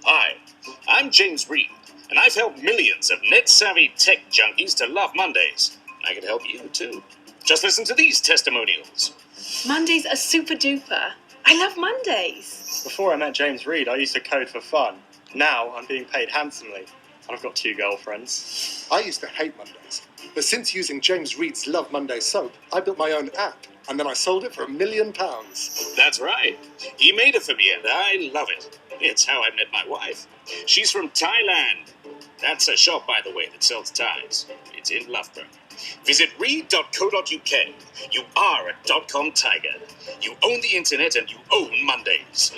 Hi, I'm James Reed, and I've helped millions of net-savvy tech junkies to love Mondays. I could help you, too. Just listen to these testimonials. Mondays are super duper. I love Mondays. Before I met James Reed, I used to code for fun. Now I'm being paid handsomely, and I've got 2 girlfriends. I used to hate Mondays, but since using James Reed's Love Monday soap, I built my own app, and then I sold it for £1 million. That's right. He made it for me, and I love it. It's how I met my wife. She's from Thailand. That's a shop, by the way, that sells ties. It's in Loughborough. Visit read.co.uk. You are a .com tiger. You own the internet and you own Mondays.